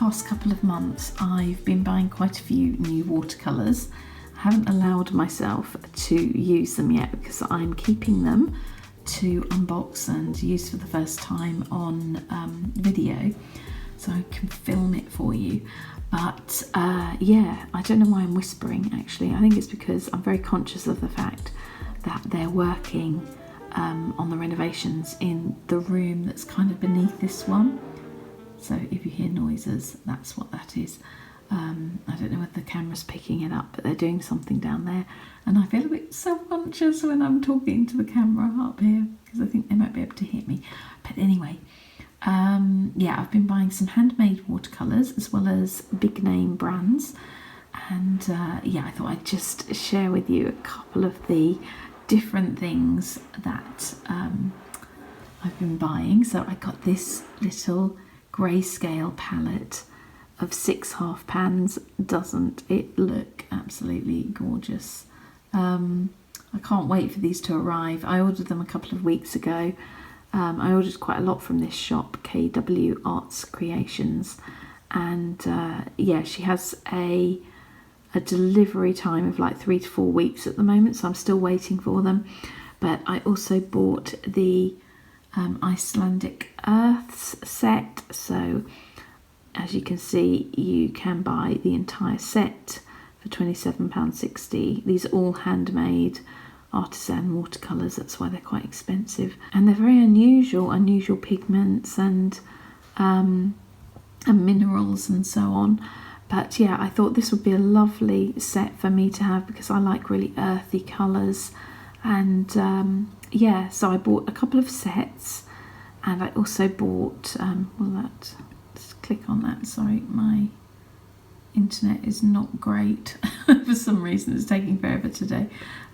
past couple of months I've been buying quite a few new watercolours. I haven't allowed myself to use them yet because I'm keeping them to unbox and use for the first time on video, so I can film it for you. But yeah, I don't know why I'm whispering actually. I think it's because I'm very conscious of the fact that they're working on the renovations in the room that's kind of beneath this one. So if you hear noises, that's what that is. I don't know whether the camera's picking it up, but they're doing something down there. And I feel a bit self-conscious when I'm talking to the camera up here because I think they might be able to hear me. But anyway, yeah, I've been buying some handmade watercolours as well as big name brands. And yeah, I thought I'd just share with you a couple of the different things that I've been buying. So I got this little grayscale palette of 6 half pans. Doesn't it look absolutely gorgeous? I can't wait for these to arrive. I ordered them a couple of weeks ago. I ordered quite a lot from this shop, KW Arts Creations, and yeah, she has a delivery time of like 3 to 4 weeks at the moment, so I'm still waiting for them. But I also bought the Icelandic Earths set, so as you can see you can buy the entire set for £27.60. These are all handmade artisan watercolours, that's why they're quite expensive, and they're very unusual pigments and minerals and so on. But yeah, I thought this would be a lovely set for me to have because I like really earthy colours. And yeah, so I bought a couple of sets, and I also bought let's click on that. Sorry, my internet is not great for some reason. It's taking forever today.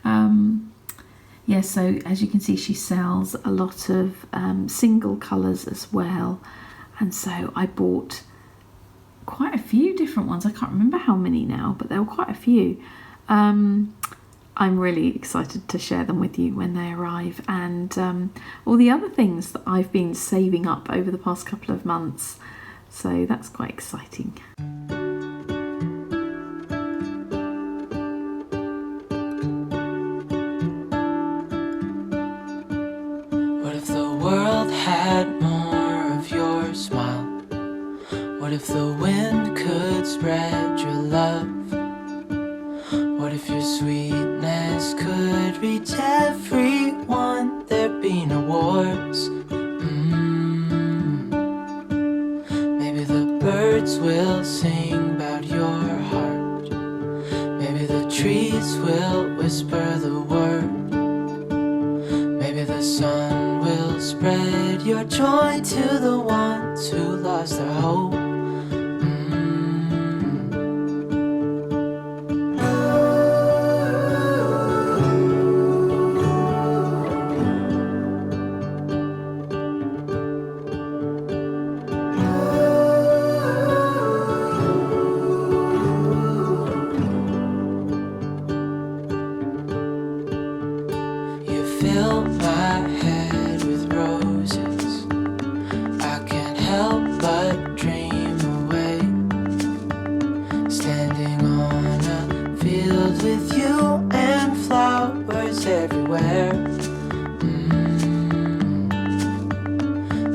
Yeah, so as you can see, she sells a lot of single colours as well, and so I bought quite a few different ones. I can't remember how many now, but there were quite a few. I'm really excited to share them with you when they arrive, and all the other things that I've been saving up over the past couple of months, so that's quite exciting. What if the world had more of your smile? What if the wind could spread your love? What if your sweetness could reach everyone? There'd be no wars. Maybe the birds will sing about your heart. Maybe the trees will whisper the word. Maybe the sun will spread your joy to the ones who lost their hope. Fill my head with roses. I can't help but dream away. Standing on a field with you and flowers everywhere.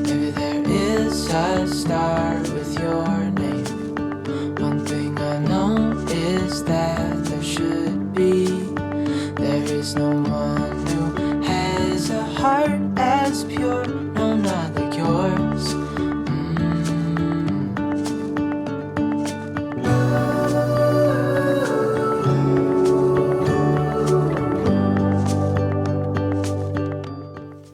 Maybe there is a star with your name. One thing I know is that there should be. There is no one a heart as pure, no, not like yours.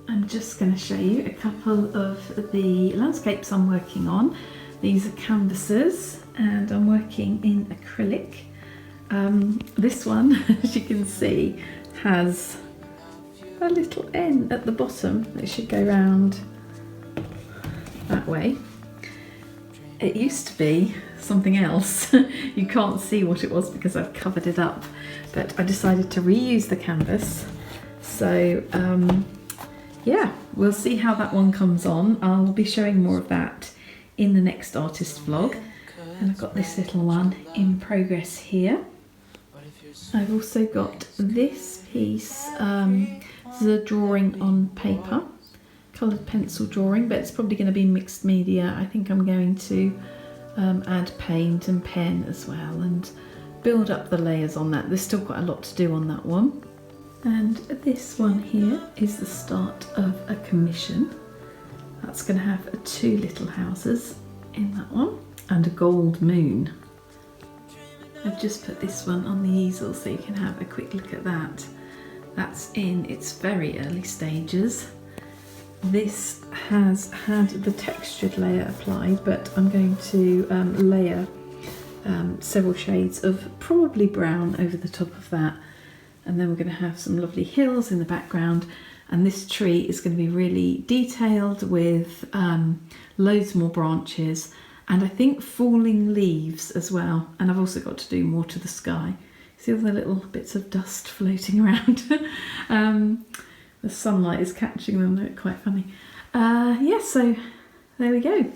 I'm just going to show you a couple of the landscapes I'm working on. These are canvases and I'm working in acrylic. This one, as you can see, has a little N at the bottom that should go round that way. It used to be something else. You can't see what it was because I've covered it up, but I decided to reuse the canvas. So yeah, we'll see how that one comes on. I'll be showing more of that in the next artist vlog. And I've got this little one in progress here. I've also got this piece, this is a drawing on paper, coloured pencil drawing, but it's probably going to be mixed media. I think I'm going to add paint and pen as well and build up the layers on that. There's still quite a lot to do on that one. And this one here is the start of a commission. That's going to have 2 little houses in that one and a gold moon. I've just put this one on the easel so you can have a quick look at that. That's in its very early stages. This has had the textured layer applied, but I'm going to layer several shades of probably brown over the top of that. And then we're going to have some lovely hills in the background. And this tree is going to be really detailed with loads more branches. And I think falling leaves as well. And I've also got to do more to the sky. See all the little bits of dust floating around? The sunlight is catching them, they're quite funny. Yeah, so there we go.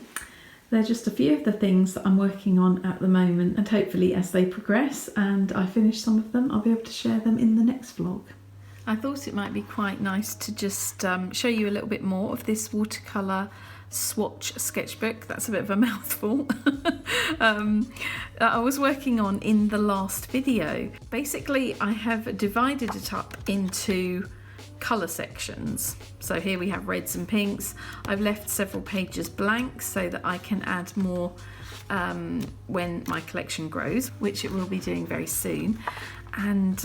They're just a few of the things that I'm working on at the moment, and hopefully as they progress and I finish some of them, I'll be able to share them in the next vlog. I thought it might be quite nice to just show you a little bit more of this watercolour swatch sketchbook. That's a bit of a mouthful. I was working on in the last video. Basically, I have divided it up into colour sections. So here we have reds and pinks. I've left several pages blank so that I can add more when my collection grows, which it will be doing very soon. And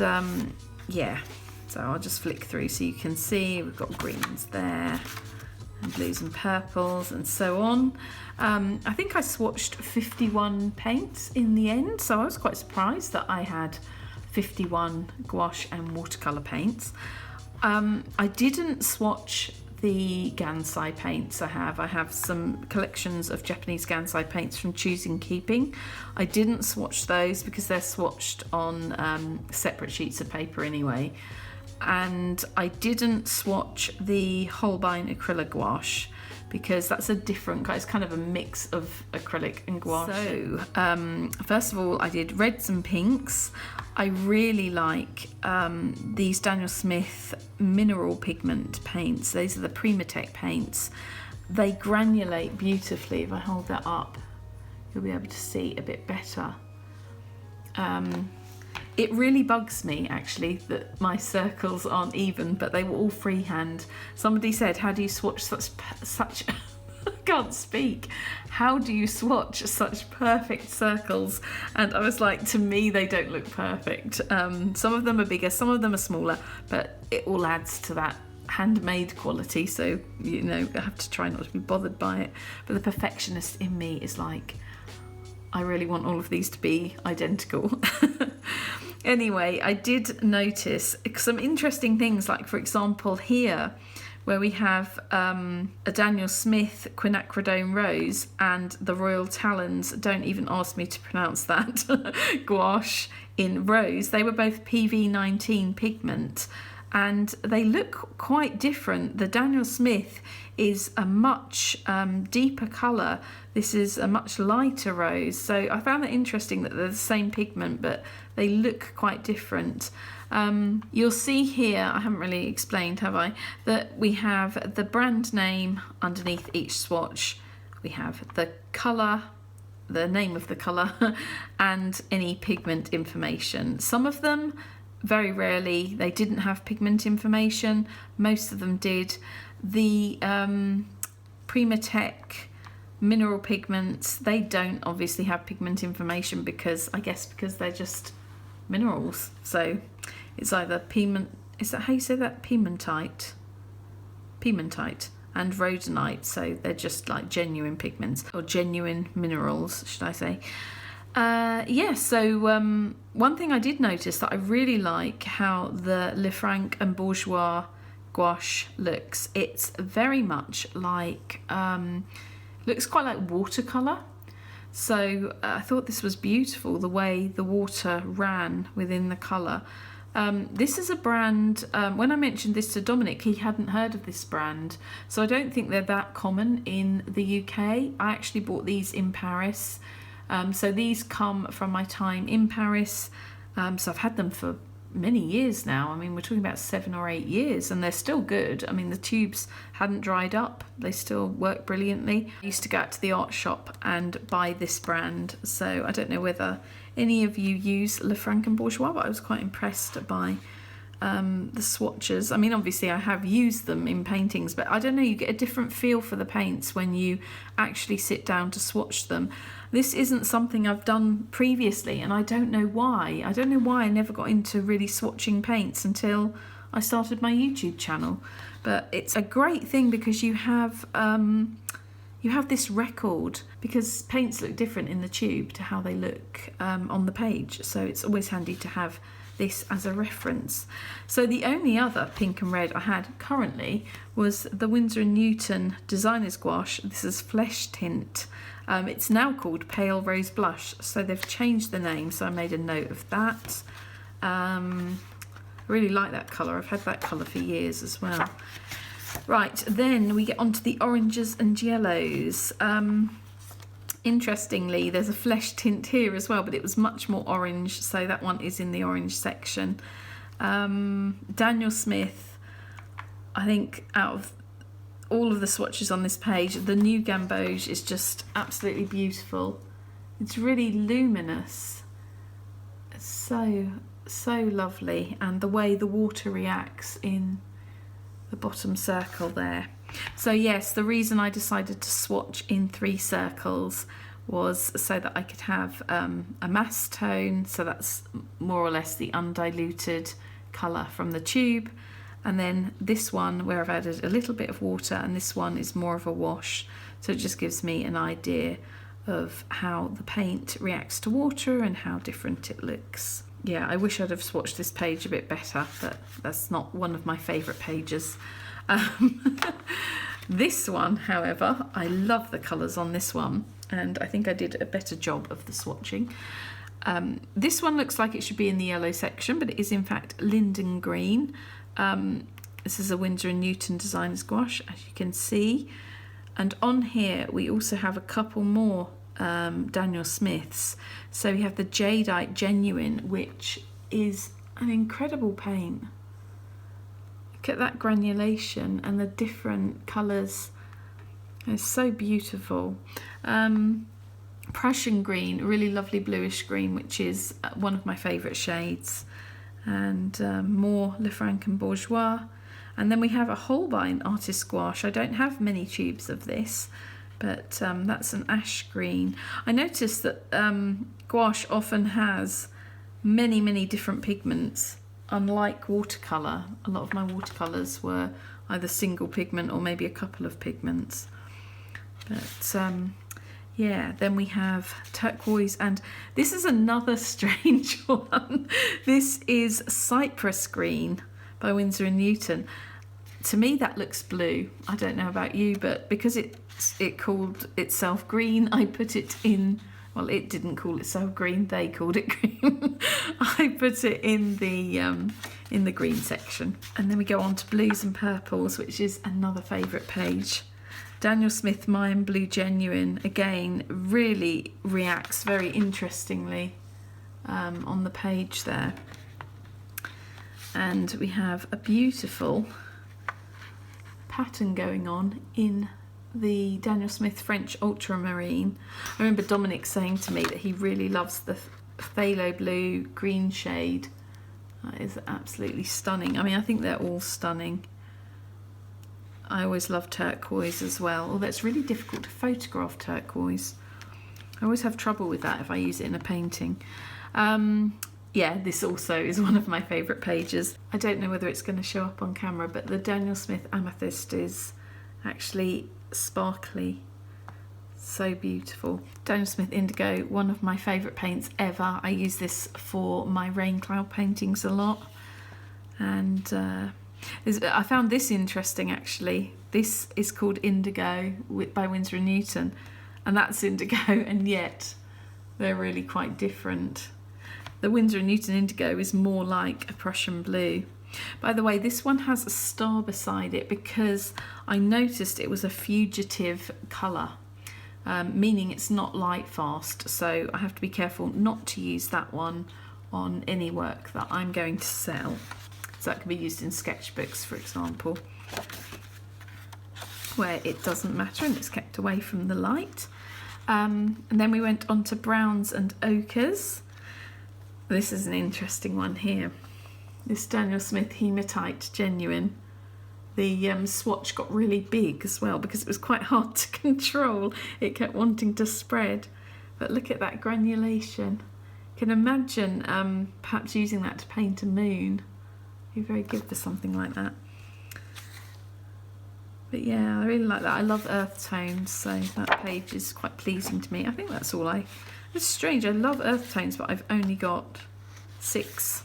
yeah, so I'll just flick through so you can see we've got greens there and blues and purples and so on. I think I swatched 51 paints in the end, so I was quite surprised that I had 51 gouache and watercolour paints. I didn't swatch the Gansai paints I have some collections of Japanese Gansai paints from Choosing Keeping. I didn't swatch those because they're swatched on separate sheets of paper anyway. And I didn't swatch the Holbein acrylic gouache because that's a different, it's kind of a mix of acrylic and gouache. So first of all, I did reds and pinks. I really like these Daniel Smith mineral pigment paints. These are the Primatech paints. They granulate beautifully. If I hold that up, you'll be able to see a bit better. It really bugs me actually that my circles aren't even, but they were all freehand. Somebody said, how do you swatch such I can't speak. How do you swatch such perfect circles? And I was like, to me, they don't look perfect. Some of them are bigger, some of them are smaller, but it all adds to that handmade quality. So, you know, I have to try not to be bothered by it. But the perfectionist in me is like, I really want all of these to be identical. Anyway, I did notice some interesting things, like for example here, where we have a Daniel Smith quinacridone rose and the Royal Talons, don't even ask me to pronounce that, gouache in rose. They were both PV19 pigment and they look quite different. The Daniel Smith is a much deeper colour. This is a much lighter rose. So I found it interesting that they're the same pigment, but they look quite different. You'll see here, I haven't really explained, have I, that we have the brand name underneath each swatch. We have the colour, the name of the colour, and any pigment information. Some of them, very rarely, they didn't have pigment information. Most of them did. The Primatech mineral pigments, they don't obviously have pigment information because they're just minerals. So it's either pigment, is that how you say that? Pigmentite and rhodonite. So they're just like genuine pigments or genuine minerals, should I say. So one thing I did notice that I really like how the Lefranc and Bourgeois gouache looks. It's very much like, looks quite like watercolour. So I thought this was beautiful, the way the water ran within the colour. This is a brand, when I mentioned this to Dominic, he hadn't heard of this brand. So I don't think they're that common in the UK. I actually bought these in Paris. So these come from my time in Paris. So I've had them for many years now. I mean, we're talking about 7 or 8 years, and they're still good. I mean, the tubes hadn't dried up. They still work brilliantly. I used to go out to the art shop and buy this brand. So I don't know whether any of you use Le Franc-Bourgeois, but I was quite impressed by the swatches. I mean, obviously I have used them in paintings, but I don't know, you get a different feel for the paints when you actually sit down to swatch them. This isn't something I've done previously, and I don't know why. I don't know why I never got into really swatching paints until I started my YouTube channel. But it's a great thing because you have this record, because paints look different in the tube to how they look on the page. So it's always handy to have this as a reference. So the only other pink and red I had currently was the Winsor & Newton Designer's Gouache. This is Flesh Tint. It's now called Pale Rose Blush, so they've changed the name, so I made a note of that. I really like that colour. I've had that colour for years as well. Right, then we get onto the oranges and yellows. Interestingly, there's a flesh tint here as well, but it was much more orange, so that one is in the orange section. Daniel Smith, I think out of all of the swatches on this page, the new Gamboge is just absolutely beautiful. It's really luminous. It's so lovely, and the way the water reacts in the bottom circle there. So yes, the reason I decided to swatch in 3 circles was so that I could have a mass tone, so that's more or less the undiluted colour from the tube, and then this one where I've added a little bit of water, and this one is more of a wash, so it just gives me an idea of how the paint reacts to water and how different it looks. Yeah, I wish I'd have swatched this page a bit better, but that's not one of my favourite pages. This one, however, I love the colours on this one, and I think I did a better job of the swatching. This one looks like it should be in the yellow section, but it is in fact linden green. This is a Winsor & Newton Designer's Gouache, as you can see. And on here we also have a couple more Daniel Smiths. So we have the Jadeite Genuine, which is an incredible paint. Look at that granulation and the different colours. It's so beautiful. Prussian green, really lovely bluish green, which is one of my favourite shades. And more Le Franc-Bourgeois. And then we have a Holbein Artist Gouache. I don't have many tubes of this, but that's an ash green. I noticed that gouache often has many different pigments, unlike watercolour. A lot of my watercolours were either single pigment or maybe a couple of pigments. But yeah, then we have turquoise, and this is another strange one. This is Cypress Green by Winsor & Newton. To me that looks blue. I don't know about you, but because it called itself green, I put it in, well, it didn't call itself green, they called it green. I put it in the green section. And then we go on to blues and purples, which is another favourite page. Daniel Smith Mayan Blue Genuine, again, really reacts very interestingly on the page there. And we have a beautiful pattern going on in the Daniel Smith French Ultramarine. I remember Dominic saying to me that he really loves the phthalo blue green shade. That is absolutely stunning. I mean, I think they're all stunning. I always love turquoise as well, although it's really difficult to photograph turquoise. I always have trouble with that if I use it in a painting. Yeah, this also is one of my favourite pages. I don't know whether it's going to show up on camera, but the Daniel Smith Amethyst is actually sparkly. So beautiful. Daniel Smith Indigo, one of my favourite paints ever. I use this for my rain cloud paintings a lot. And I found this interesting actually. This is called Indigo by Winsor & Newton, and that's indigo, and yet they're really quite different. The Winsor & Newton Indigo is more like a Prussian blue. By the way, this one has a star beside it because I noticed it was a fugitive colour. meaning it's not light fast, so I have to be careful not to use that one on any work that I'm going to sell. So that can be used in sketchbooks, for example, where it doesn't matter and it's kept away from the light. And then we went on to browns and ochres. This is an interesting one here. This Daniel Smith Hematite Genuine. The swatch got really big as well because it was quite hard to control. It kept wanting to spread. But look at that granulation. You can imagine perhaps using that to paint a moon. Be very good for something like that. But yeah, I really like that. I love earth tones, so that page is quite pleasing to me. I think that's all It's strange, I love earth tones, but I've only got 6.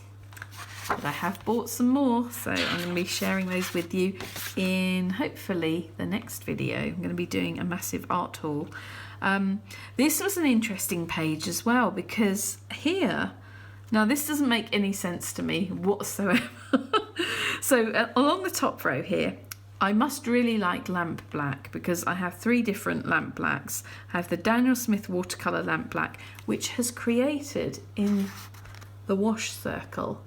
But I have bought some more, so I'm going to be sharing those with you in hopefully the next video. I'm going to be doing a massive art haul. This was an interesting page as well, because here, now this doesn't make any sense to me whatsoever. So along the top row here, I must really like lamp black because I have 3 different lamp blacks. I have the Daniel Smith Watercolor lamp black, which has created in the wash circle.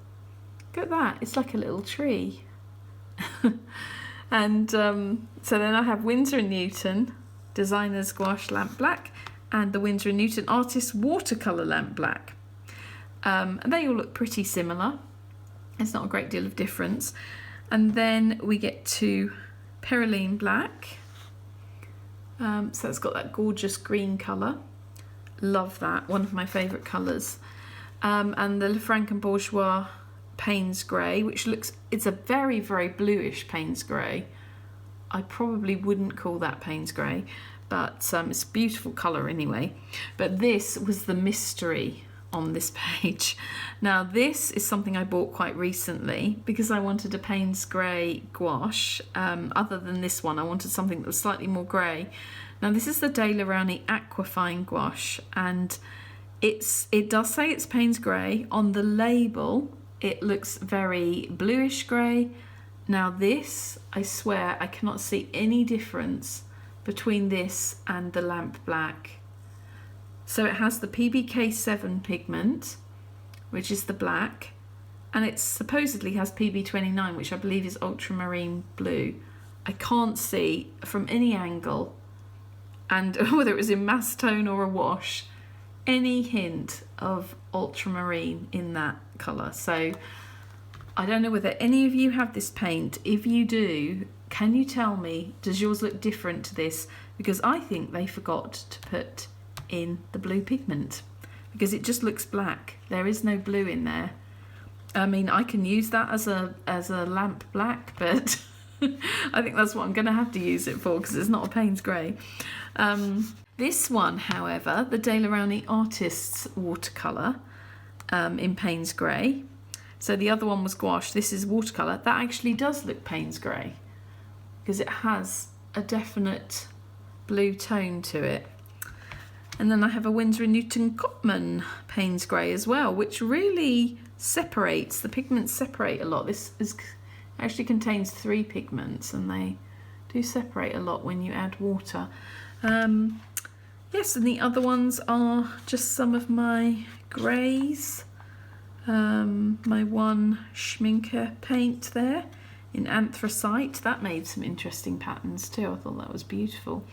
Look at that, it's like a little tree. And so then I have Winsor & Newton Designer's Gouache Lamp Black and the Winsor & Newton Artist Watercolor Lamp Black. And they all look pretty similar. There's not a great deal of difference. And then we get to Perylene Black. So it's got that gorgeous green colour. Love that, one of my favourite colours. And the Lefranc & Bourgeois Payne's Grey, which looks, it's a very, very bluish Payne's Grey. I probably wouldn't call that Payne's Grey, but it's a beautiful colour anyway. But this was the mystery on this page. Now this is something I bought quite recently because I wanted a Payne's Grey gouache. Other than this one, I wanted something that was slightly more grey. Now this is the Daler Rowney Aquafine gouache, and it does say it's Payne's Grey. On the label it looks very bluish grey. Now this, I swear I cannot see any difference between this and the lamp black. So it has the PBK7 pigment, which is the black, and it supposedly has PB29, which I believe is ultramarine blue. I can't see from any angle, and whether it was in mass tone or a wash, any hint of ultramarine in that colour. So I don't know whether any of you have this paint. If you do, can you tell me, does yours look different to this? Because I think they forgot to put in the blue pigment because it just looks black. There is no blue in there. I mean, I can use that as a lamp black, but I think that's what I'm going to have to use it for because it's not a Payne's Grey. This one, however, the Daler Rowney Artist's Watercolour in Payne's Grey. So the other one was gouache, this is watercolour. That actually does look Payne's Grey because it has a definite blue tone to it. And then I have a Winsor & Newton Cotman Payne's Grey as well, which really separates, the pigments separate a lot. This actually contains 3 pigments and they do separate a lot when you add water. Yes, and the other ones are just some of my greys. My one Schminker paint there in anthracite, that made some interesting patterns too. I thought that was beautiful.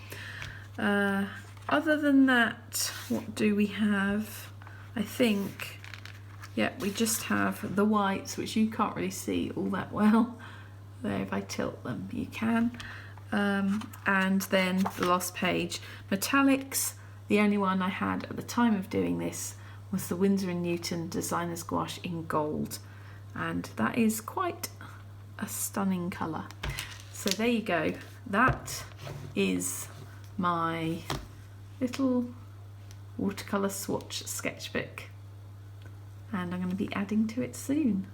Other than that, what do we have? I think, yeah, we just have the whites, which you can't really see all that well. There, if I tilt them, you can. And then the last page, metallics. The only one I had at the time of doing this was the Winsor & Newton Designer's Gouache in gold, and that is quite a stunning colour. So there you go, that is my little watercolour swatch sketchbook, and I'm going to be adding to it soon.